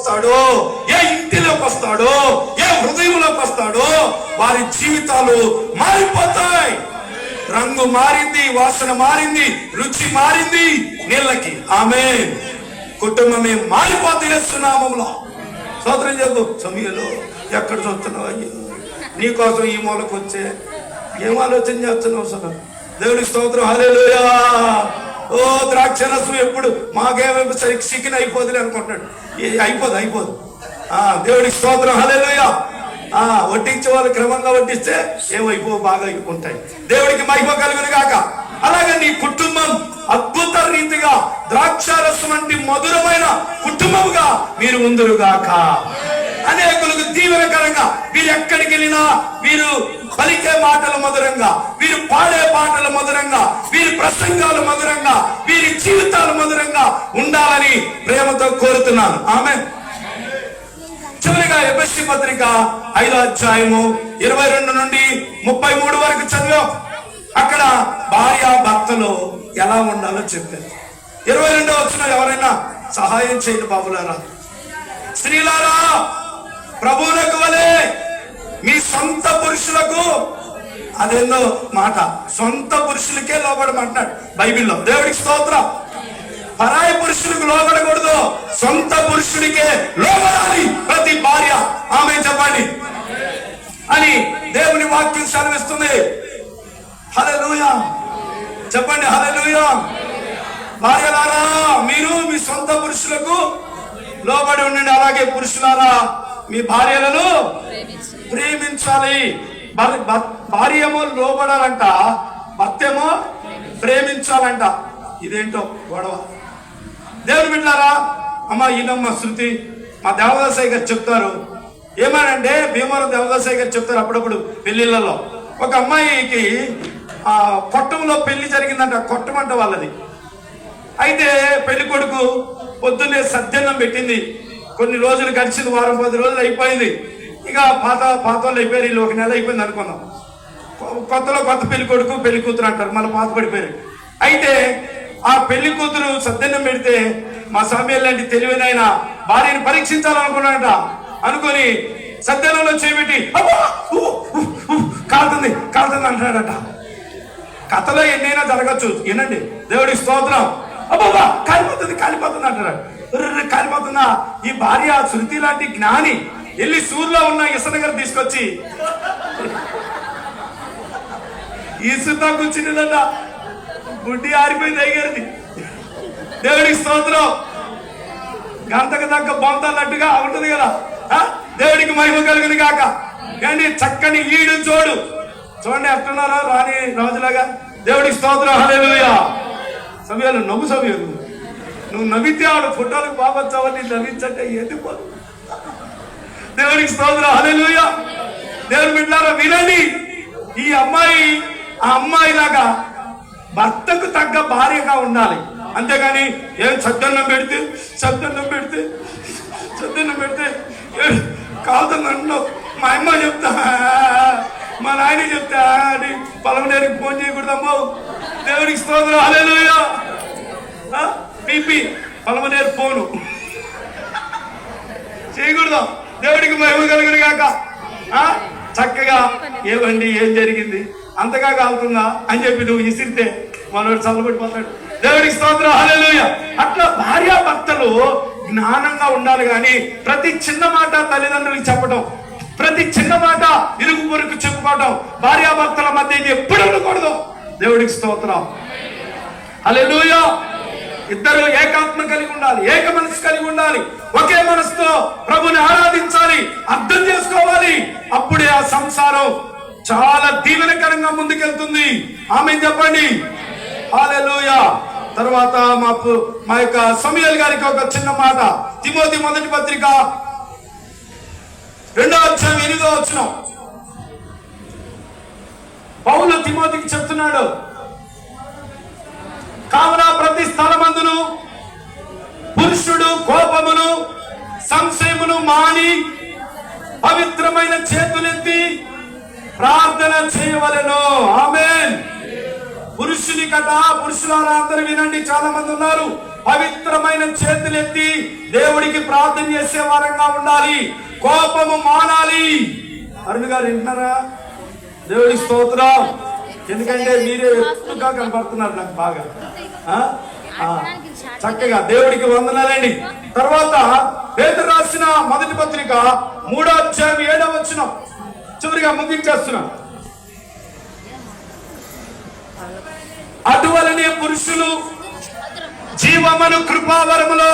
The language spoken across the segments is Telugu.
వస్తాడో, ఏ ఇంటిలోకి వస్తాడో, ఏ హృదయంలోకి వస్తాడో వారి జీవితాలు మారిపోతాయి. రంగు మారింది, వాసన మారింది, రుచి మారింది నీళ్ళకి. ఆమేన్. కుటుంబమే మారిపోతే యేసునామములో. స్తోత్రం చెప్పు. సమయంలో ఎక్కడ చూస్తున్నావు? అయ్యో నీకోసం ఈ మూలకు వచ్చే ఏం ఆలోచన చేస్తున్నావు సార్? దేవుడి స్తోత్రం. హల్లెలూయా. ఓ ద్రాక్షరసం ఎప్పుడు మాకేమో చికెన్ అయిపోదులే అనుకుంటాడు. అయిపోదు. దేవుడి స్తోత్రం. హల్లెలూయా. వడ్డించే వాళ్ళు క్రమంగా వడ్డిస్తే ఏమైపో బాగా ఉంటాయి. దేవుడికి మహిమ కలుగును గాక. అలాగే నీ కుటుంబం అద్భుత రీతిగా ద్రాక్షారసం వంటి మధురమైన కుటుంబముగా మీరు ఉందురుగాక. అనేకులకు దీవెనకరంగా మీరు ఎక్కడికి వెళ్ళినా వీరు పలికే మాటలు మధురంగా, వీరు పాడే పాటలు మధురంగా, వీరి ప్రసంగాలు మధురంగా, వీరి జీవితాలు మధురంగా ఉండాలని ప్రేమతో కోరుతున్నాను. ఆమేన్. చివరిగా ఎఫెసీ పత్రిక 5వ అధ్యాయము 22 నుండి 33 వరకు చదివాం. అక్కడ భార్య భర్తలు ఎలా ఉండాలో చెప్పారు. 22వ వచనం ఎవరైనా సహాయం చేయండి బాబులారా. స్త్రీలారా ప్రభువులకు వలె మీ సొంత పురుషులకు, అదేందో మాట, సొంత పురుషులకే లోబడమంటున్నాడు బైబిల్లో. దేవుడికి స్తోత్రం. పరాయి పురుషులకు లోబడకూడదు, సొంత పురుషుడికే లోబడాలి ప్రతి భార్య. ఆమె చెప్పండి అని దేవుని వాక్యం సెలవిస్తుంది. హల్లెలూయా చెప్పండి. హల్లెలూయా. భార్యలారా మీరు మీ సొంత పురుషులకు లోబడి ఉండండి. అలాగే పురుషులారా మీ భార్యలను ప్రేమించాలి. భార్య ఏమో లోబడాలంట, భర్త ఏమో ప్రేమించాలంట. ఇదేంటో గొడవ. దేవుని బిడ్డలారా, అమ్మ ఈయనమ్మ శృతి మా దేవదాసయ్య గారు చెప్తారు. ఏమనంటే భీమవరం దేవదాసయ్య గారు చెప్తారు అప్పుడప్పుడు పెళ్లిళ్ళలో. ఒక అమ్మాయికి కొట్టంలో పెళ్లి జరిగిందంట. కొట్టమంట వాళ్ళది. అయితే పెళ్లి కొడుకు పొద్దున్నే సద్యన్నం పెట్టింది. కొన్ని రోజులు గడిచింది, వారం 10 రోజులు అయిపోయింది. ఇక పాత వాళ్ళు అయిపోయారు. వీళ్ళు 1 నెల అయిపోయింది అనుకున్నాం. కొత్తలో కొత్త పెళ్లి కొడుకు పెళ్లి కూతురు అంటారు, మళ్ళీ పాత పడిపోయారు. అయితే ఆ పెళ్లి కూతురు సద్యన్నం పెడితే మా సమయం లాంటి తెలివైన ఆయన భార్యను పరీక్షించాలనుకున్నాడట. అనుకొని సద్యన్నంలో చేపెట్టి కాలుతుంది అంటున్నాడట. కథలో ఎన్నైనా జరగచ్చు. వినండి. దేవుడి స్తోత్రం. అబ్బా కాలిపోతుంది అంటారు. కాలిపోతుందా? ఈ భార్య శృతి లాంటి జ్ఞాని వెళ్ళి సూర్యులో ఉన్న ఇసనగర్ తీసుకొచ్చి ఈసుతో కూర్చుంటుందట. బుడ్డి ఆరిపోయింది అయ్యారిది. దేవుడికి స్తోత్రం. గంతకు తగ్గ బొంతన్నట్టుగా ఉంటుంది కదా. దేవుడికి మహిమ కలుగును గాక. కానీ చక్కని ఈడు చూడండి ఎట్టున్నారా రాణి రాజులాగా. దేవుడికి స్తోత్రం. హల్లెలూయా. సమయాలు నవ్వు సమయాలు నువ్వు నవ్వితే ఆడు ఫోటోలకు బాగొచ్చావని నవ్వించంటే ఎందుకోదు. దేవుడికి స్తోత్రం. హల్లెలూయా. దేవుని బిడ్డలారా వినండి. ఈ అమ్మాయి ఆ అమ్మాయి లాగా భర్తకు తగ్గ భార్యగా ఉండాలి. అంతేగాని ఏం సద్దన్నం పెడితే కాదుందంటున్నావు. మా అమ్మ చెప్తా, మా నాయన చెప్తా అని పలమనేరికి ఫోన్ చేయకూడదమ్మా. దేవుడికి స్తోత్రం. హల్లెలూయా. బీపీ పలమనేరు ఫోను చేయకూడదు. దేవుడికి మహిమ కలుగును గాక. చక్కగా ఏమండి ఏం జరిగింది, అంతగా కాలుతుందా అని చెప్పి నువ్వు ఇసిరితే మనోడు చల్లబడిపోతాడు. దేవుడికి స్తోత్రం. హల్లెలూయా. అట్లా భార్యాభర్తలు జ్ఞానంగా ఉండాలి. కానీ ప్రతి చిన్న మాట తల్లిదండ్రులకు చెప్పడం, ప్రతి చిన్న మాట ఇరుగు పొరుగు చెప్పుకోవడం భార్యాభర్తల మధ్య ఎప్పుడు ఉండకూడదు. దేవుడికి స్తోత్రం. హల్లెలూయా. ఇద్దరు ఏకాత్మ కలిగి ఉండాలి, ఏక మనసు కలిగి ఉండాలి, ఒకే మనసుతో ప్రభుని ఆరాధించాలి, అర్థం చేసుకోవాలి. అప్పుడే ఆ సంసారం చాలా దీవెనకరంగా ముందుకెళ్తుంది. ఆమేన్ చెప్పండి. హల్లెలూయా. తర్వాత మా యొక్క సమూయేలు గారికి ఒక చిన్న మాట. తిమోతి మొదటి పత్రిక 2వ అధ్యాయం 8వ వచనం. పౌలు తిమోతికి చెప్తున్నాడు, కావున ప్రతి స్థలమందును పురుషుడు కోపమును సంశయమును మాని పవిత్రమైన చేతులెత్తి ప్రార్థన చేయవలెను. ఆమేన్. పురుషులారా అందరూ వినండి. చాలా మంది ఉన్నారు పవిత్రమైన చేతులెత్తి దేవుడికి ప్రార్థన చేసే వారంగా ఉండాలి. కోపము మానాలి. అరుణ్ గారు వింటున్నారా? దేవుడి స్తోత్రం. ఎందుకంటే మీరే ఎత్తుగా కనపడుతున్నారు నాకు బాగా. చక్కగా దేవుడికి వందనాలండి. తర్వాత పేతురు రాసిన మొదటి పత్రిక 3వ అధ్యాయం 7వ వచనం చివరిగా ముగించేస్తున్నా. అటువలనే పురుషులు జీవమను కృపావరములో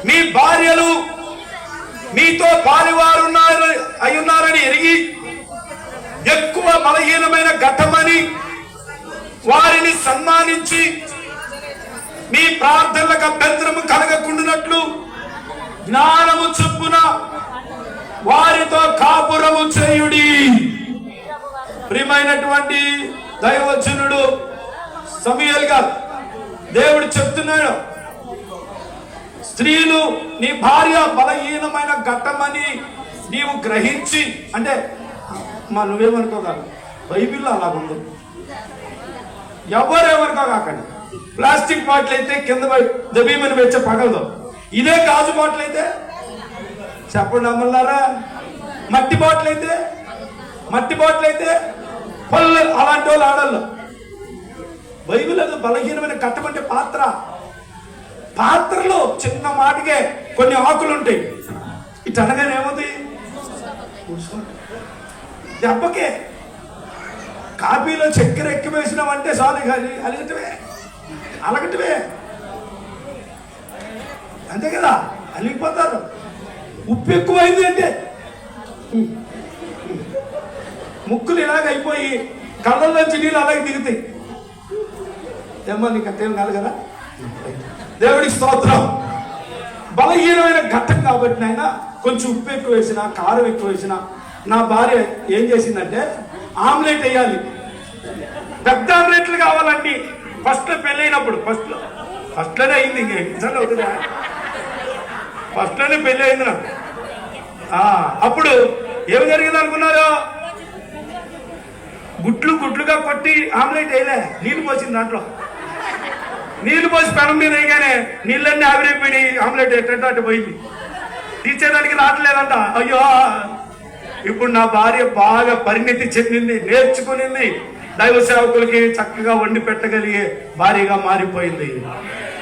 మీ భార్యలు మీతో పాలివారు అయ్యున్నారని ఎరిగి ఎక్కువ బలహీనమైన ఘట్టమని వారిని సన్మానించి మీ ప్రార్థనలకు అభ్యంతరము కలగకుండానట్లు జ్ఞానము చొప్పున వారితో కాపురము చేయుడి. ప్రియమైనటువంటి దైవజనుడు సమూయేలు గారు దేవుడు చెప్తున్నాడు, స్త్రీలు నీ భార్య బలహీనమైన ఘట్టమని నీవు గ్రహించి, అంటే నువ్వేమనుకోగలరు, బైబిల్లో అలాగుంది. ఎవరేమనుకోకండి. ప్లాస్టిక్ బాటిల్ అయితే కింద దబీమని వచ్చే పగలదు. ఇదే గాజు బాటిల్ అయితే చెప్పండి అమ్మలారా, మట్టి బాటిల్ అయితే పళ్ళు అలాంటి వాళ్ళు ఆడళ్ళు. బైబిల్ అది బలహీనమైన కట్టమంటే పాత్రలో చిన్న మాటకే కొన్ని ఆకులు ఉంటాయి. ఇటు అనగానే ఏమవుతాయి, దెబ్బకే. కాఫీలో చక్కెర ఎక్కువ వేసినామంటే సారీ అలగటమే అంతే కదా, అలిగిపోతారు. ఉప్పు ఎక్కువైంది అంటే ముక్కులు ఇలాగ అయిపోయి కళ్ళల్లోంచి నీళ్ళు అలాగే దిగుతాయి. ఏమో నీకు అంతేం కాదు కదా. దేవుడికి స్తోత్రం. బలహీనమైన ఘట్టం కాబట్టి నాయన కొంచెం ఉప్పు ఎక్కువ వేసిన, కారం ఎక్కువ వేసిన. నా భార్య ఏం చేసిందంటే ఆమ్లెట్ వేయాలి, పెద్ద ఆమ్లెట్లు కావాలండి. ఫస్ట్లో పెళ్ళైనప్పుడు ఫస్ట్లోనే అయింది, ఇంక ఎగ్జామ్ అవుతుందా, ఫస్ట్లోనే పెళ్ళి అయింది నాకు. అప్పుడు ఏం జరిగింది అనుకున్నారు, గుట్లుగా కొట్టి ఆమ్లెట్ వేయలే, నీళ్ళు పోసింది. దాంట్లో నీళ్ళు పోసి పెనం మీద వేయగానే నీళ్ళన్నీ ఆవిరైపోయి ఆమ్లెట్ ఎట్టంటే అటు పోయింది. తీసేదానికి రావట్లేదంట. అయ్యో, ఇప్పుడు నా భార్య బాగా పరిణితి చెందింది, నేర్చుకునింది, దైవ సేవకులకి చక్కగా వండి పెట్టగలిగే భార్యగా మారిపోయింది.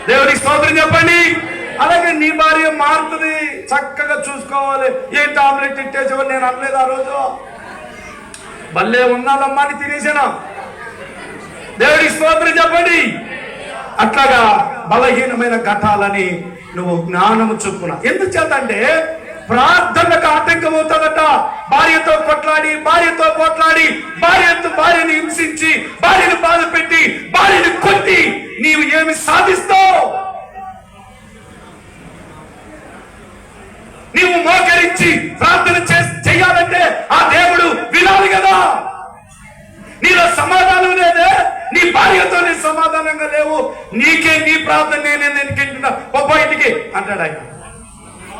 దేవుడికి స్తోత్రం చెప్పండి. అలాగే నీ భార్య మారుతుంది, చక్కగా చూసుకోవాలి. ఏంటి ఆమ్లెట్ ఇట్టేసేవారు, నేను అనలేదు ఆ రోజు, భలే ఉన్నాదమ్మా అని తినేసాను. దేవుడికి స్తోత్రం చెప్పండి. అట్లాగా బలహీనమైన ఘటాలని నువ్వు జ్ఞానము చొప్పున. ఎందుకు చేతంటే ప్రార్థనకు ఆటంకం అవుతుందట. భార్యతో కొట్లాడి, భార్యని హింసించి, భార్యను బాధ పెట్టి, భార్యని కొట్టి నీవు ఏమి సాధిస్తావు? నీవు మోకరించి ప్రార్థన చెయ్యాలంటే ఆ దేవుడు వినాలి కదా. నీలో సమాధానం లేదే, నీ భార్యతో నీ సమాధానంగా లేవు, నీకే నీ ప్రార్థన నేనే తింటున్నా ఇంటికి అంటాడు ఆయన.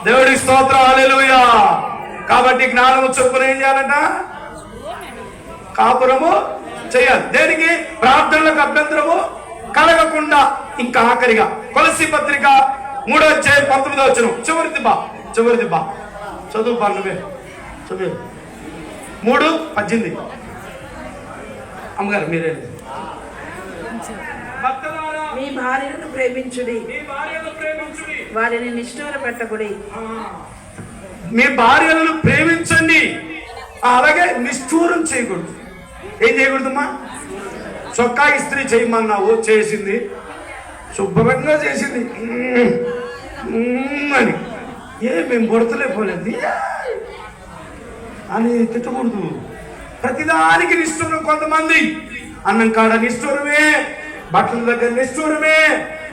దేవుడి స్తోత్రం, హల్లెలూయా. కాబట్టి జ్ఞానము చొప్పున ఏం చేయాలంట, కాపురము చేయాలి. దేనికి? ప్రార్థనలకు అభ్యంతరము కలగకుండా. ఇంకా ఆఖరిగా కొలసీ పత్రిక 3వ అధ్యాయం 19వ వచనం చివరిది బా చదువు బా, నువ్వే చదువు. 3:18 అమ్మగారు మీరే. మీ భార్యను ప్రేమించుడి, వారిని నిష్ఠూర పెట్టకుడి. మీ భార్యలను ప్రేమించండి, అలాగే నిష్ఠూరం చేయకూడదు. ఏం చేయకూడదమ్మా? చొక్కా ఇస్త్రీ చేయమన్నావు, చేసింది, శుభ్రంగా చేసింది అని, మేము కొడతలేకపోలేదు అని తిట్టకూడదు. ప్రతిదానికి నిష్ఠూరం. కొంతమంది అన్నం కాడ నిష్ఠూరమే, బట్టల దగ్గర నిష్ఠూరమే,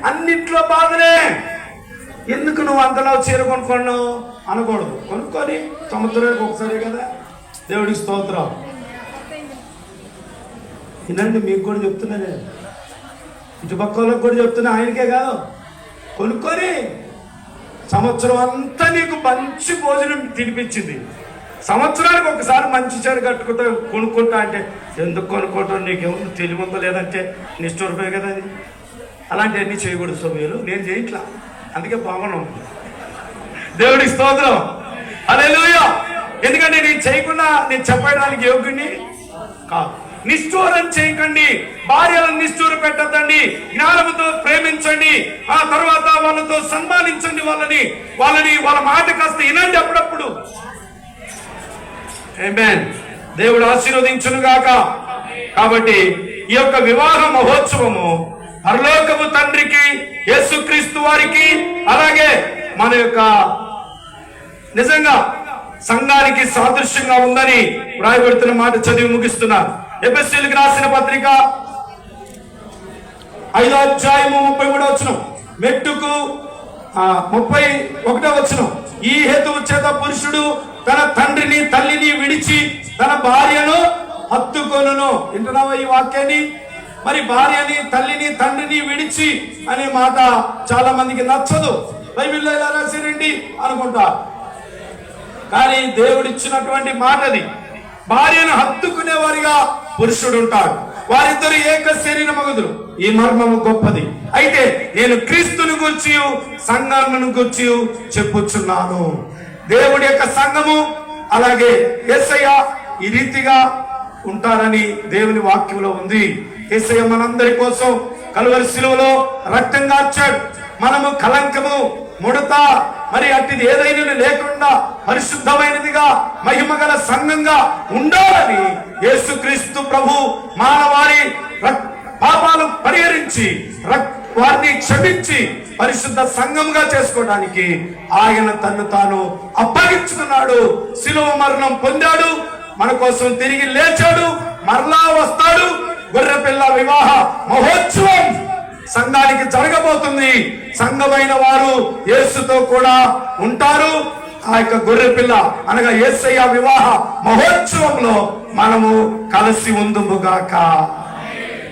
అన్నిట్లో బాధనే. ఎందుకు నువ్వు అంతలా చీర కొనుక్కున్నావు అనకూడదు. కొనుక్కొని సంవత్సరానికి ఒకసారి కదా. దేవుడికి స్తోత్రం. వినండి, మీకు కూడా చెప్తున్నానే, ఇటుపక్కలకు కూడా చెప్తున్నా, ఆయనకే కాదు. కొనుక్కొని సంవత్సరం అంతా నీకు మంచి భోజనం తినిపించింది, సంవత్సరానికి ఒకసారి మంచి చీర కొనుక్కుంటా అంటే ఎందుకు కొనుక్కోవటం, నీకేమో తెలివి ఉందో లేదంటే నిష్ఠూరమే కదా అది. అలాంటివన్నీ చేయకూడదు సమయంలో నేను చేయట్లా, అందుకే బాగున్నాం. దేవుడికి స్తోత్రం, హల్లెలూయా. ఎందుకంటే నేను చేయకుండా నేను చెప్పడానికి యోగ్యుని కాదు. నిష్ఠూరం చేయకండి, భార్యలను నిష్ఠూర పెట్టద్దండి, జ్ఞానంతో ప్రేమించండి, ఆ తర్వాత వాళ్ళతో సన్మానించండి, వాళ్ళ మాట కాస్త వినండి అప్పుడప్పుడు. ఆమేన్. దేవుడు ఆశీర్వదించును గాక. కాబట్టి ఈ యొక్క వివాహ మహోత్సవము పరలోకపు తండ్రికి, యేసుక్రీస్తు వారికి, అలాగే మన యొక్క నిజంగా సంఘానికి సాదృశ్యంగా ఉందని వ్రాయబడుతున్న మాట చదివి ముగిస్తున్నారు. ఎఫెసీయులకు రాసిన పత్రిక 5వ అధ్యాయము 33వ వచనం, మెట్టుకు 31వ వచనం, ఈ హేతువు చేత పురుషుడు తన తండ్రిని తల్లిని విడిచి తన భార్యను హత్తుకొనును. వింటున్నావా ఈ వాక్యాన్ని? మరి భార్యని తల్లిని తండ్రిని విడిచి అనే మాట చాలా మందికి నచ్చదు. బైబిల్లో ఎలా రాశారండి అనుకుంటా, కానీ దేవుడిచ్చినటువంటి మాటది. భార్యను హత్తుకునేవారిగా పురుషుడు ఉంటాడు, వారిద్దరు ఏక శరీరమగుదురు. ఈ మర్మము గొప్పది. అయితే నేను క్రీస్తుని గూర్చి సంఘమును గూర్చి చెప్పుచున్నాను. దేవుడి యొక్క సంఘము అలాగే యేసయ్య ఈ రీతిగా ఉంటారని దేవుని వాక్యంలో ఉంది. యేసయ్య మనందరి కోసం కలువరి శిలువలో రక్తం కార్చాడు. మనము కలంకము, ముడత మరి అట్టిది ఏదైనా లేకుండా పరిశుద్ధమైనదిగా మహిమగల సంఘంగా ఉండాలని యేసుక్రీస్తు ప్రభు మానవారి పాపాలు పరిహరించి వారిని క్షమించి పరిశుద్ధ సంఘంగా చేసుకోవడానికి ఆయన తన్ను తాను అప్పగించుకున్నాడు. శిలువ మరణం పొందాడు, మన కోసం తిరిగి లేచాడు, మరలా వస్తాడు. గొర్రెపిల్ల వివాహ మహోత్సవం సంఘానికి జరగబోతుంది. సంఘమైన వారు యేసుతో కూడా ఉంటారు. ఆ యొక్క గొర్రెపిల్ల అనగా యేసయ్య వివాహ మహోత్సవంలో మనము కలిసి ఉందుముగాక.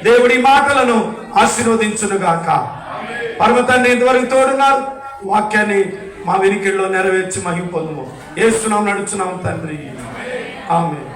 దేవుడి మాటలను ఆశీర్వదించునుగాక. పరమతండ్రి ఇంతవరకు తోడున్నారు. వాక్యాన్ని మా వినికిడిలో నెరవేర్చి మహిమ పొందుము. యేసునామమున నడుచున్నాము తండ్రి, ఆమేన్.